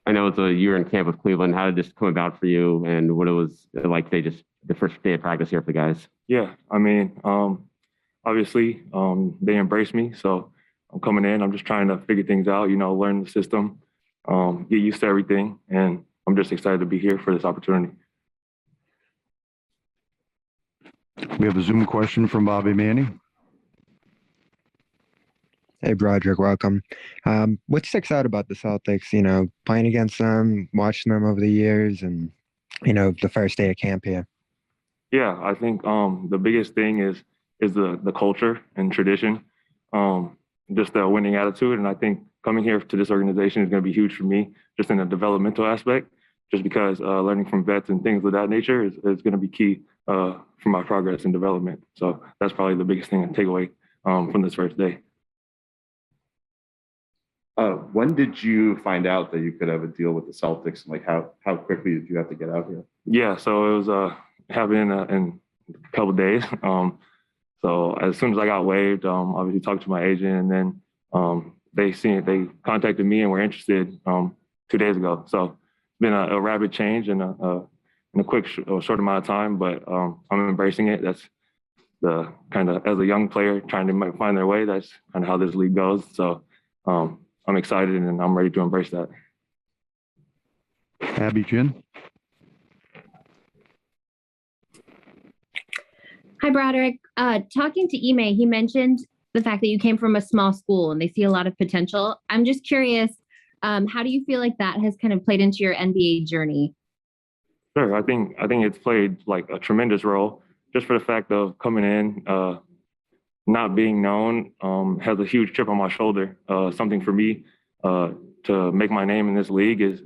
I know it's a year in camp with Cleveland. How did this come about for you, and what it was like? The first day of practice here for the guys. Yeah, I mean, obviously, they embrace me, so I'm coming in. I'm just trying to figure things out, learn the system, get used to everything, and I'm just excited to be here for this opportunity. We have a Zoom question from Bobby Manning. Hey, Brodric, welcome. What sticks out about the Celtics, playing against them, watching them over the years, and, the first day of camp here? Yeah, I think the biggest thing is the culture and tradition, just the winning attitude. And I think coming here to this organization is going to be huge for me, just in a developmental aspect, just because learning from vets and things of that nature is going to be key for my progress and development. So that's probably the biggest thing to take away from this first day. When did you find out that you could have a deal with the Celtics, and how quickly did you have to get out here? Yeah, so it was happening in a couple of days. So as soon as I got waived, obviously talked to my agent, and then they contacted me and were interested 2 days ago. So it's been a rapid change in a quick short amount of time, but I'm embracing it. That's the kind of, as a young player trying to find their way, that's kind of how this league goes. So I'm excited and I'm ready to embrace that. Abby Chin. Hi, Brodric. Talking to Ime, he mentioned the fact that you came from a small school and they see a lot of potential. I'm just curious, how do you feel like that has kind of played into your NBA journey? Sure, I think it's played like a tremendous role, just for the fact of coming in, not being known, has a huge chip on my shoulder. Something for me to make my name in this league is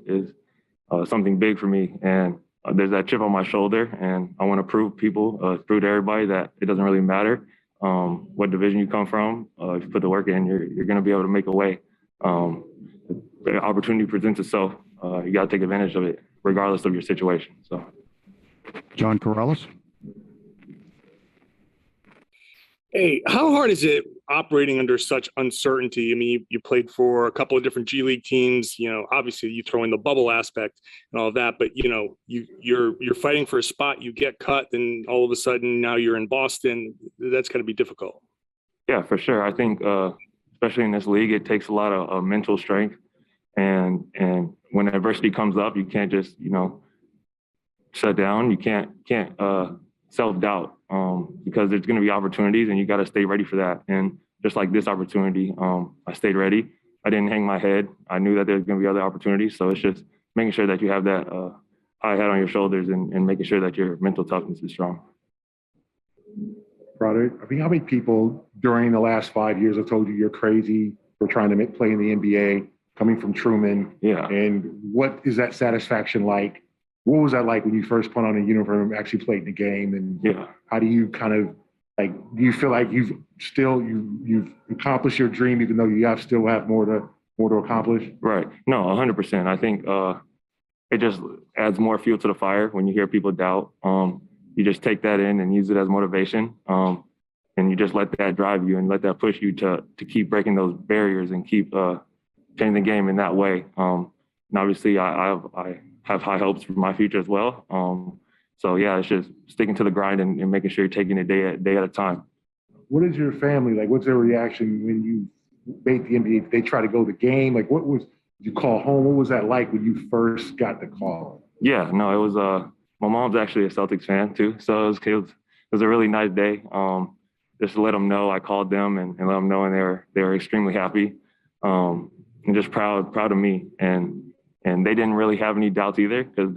something big for me, and there's that chip on my shoulder, and I want to prove to everybody that it doesn't really matter what division you come from. If you put the work in, you're going to be able to make a way. The opportunity presents itself. You got to take advantage of it, regardless of your situation. So, John Corrales. Hey, how hard is it operating under such uncertainty? I mean, you played for a couple of different G League teams. Obviously you throw in the bubble aspect and all of that, but you're fighting for a spot. You get cut, and all of a sudden now you're in Boston. That's going to be difficult. Yeah, for sure. I think especially in this league, it takes a lot of mental strength, and when adversity comes up, you can't just shut down. You can't self-doubt. Because there's going to be opportunities and you got to stay ready for that. And just like this opportunity, I stayed ready. I didn't hang my head. I knew that there's going to be other opportunities. So it's just making sure that you have that high head on your shoulders and making sure that your mental toughness is strong. Brother, I mean, how many people during the last 5 years have told you you're crazy for trying to play in the NBA, coming from Truman? Yeah. And what is that satisfaction like? What was that like when you first put on a uniform and actually played the game? And yeah, how do you kind of do you feel like you've accomplished your dream, even though you still have more to accomplish? Right. No, 100%. I think it just adds more fuel to the fire when you hear people doubt. You just take that in and use it as motivation. And you just let that drive you and let that push you to keep breaking those barriers and keep changing the game in that way. And obviously I have high hopes for my future as well. So yeah, it's just sticking to the grind and making sure you're taking it day at a time. What is your family like? What's their reaction when you made the NBA? Did they try to go to the game? Like, did you call home? What was that like when you first got the call? Yeah, no, it was. My mom's actually a Celtics fan too, so it was a really nice day. Just to let them know, I called them and let them know, and they were extremely happy and just proud of me. And they didn't really have any doubts either, because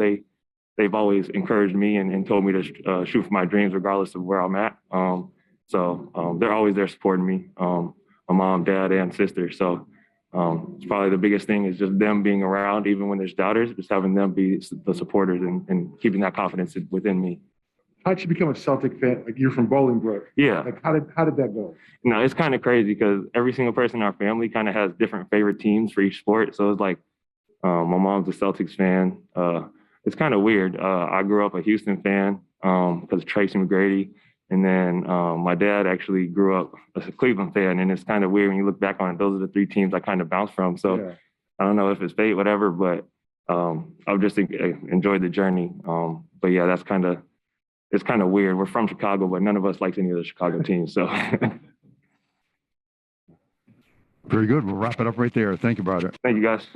they've always encouraged me and told me to shoot for my dreams regardless of where I'm at. So they're always there supporting me, my mom, dad, and sister. So it's probably the biggest thing is just them being around, even when there's doubters, just having them be the supporters and keeping that confidence within me. How did you become a Celtic fan? Like, you're from Bolingbrook. Yeah. Like, how did that go? No, it's kind of crazy because every single person in our family kind of has different favorite teams for each sport. So it's like my mom's a Celtics fan. It's kind of weird. I grew up a Houston fan because of Tracy McGrady. And then my dad actually grew up as a Cleveland fan. And it's kind of weird when you look back on it. Those are the three teams I kind of bounced from. So yeah. I don't know if it's fate, whatever, but I've just enjoyed the journey. But yeah, it's kind of weird. We're from Chicago, but none of us likes any of the Chicago teams. So Very good. We'll wrap it up right there. Thank you, Brodric. thank you guys.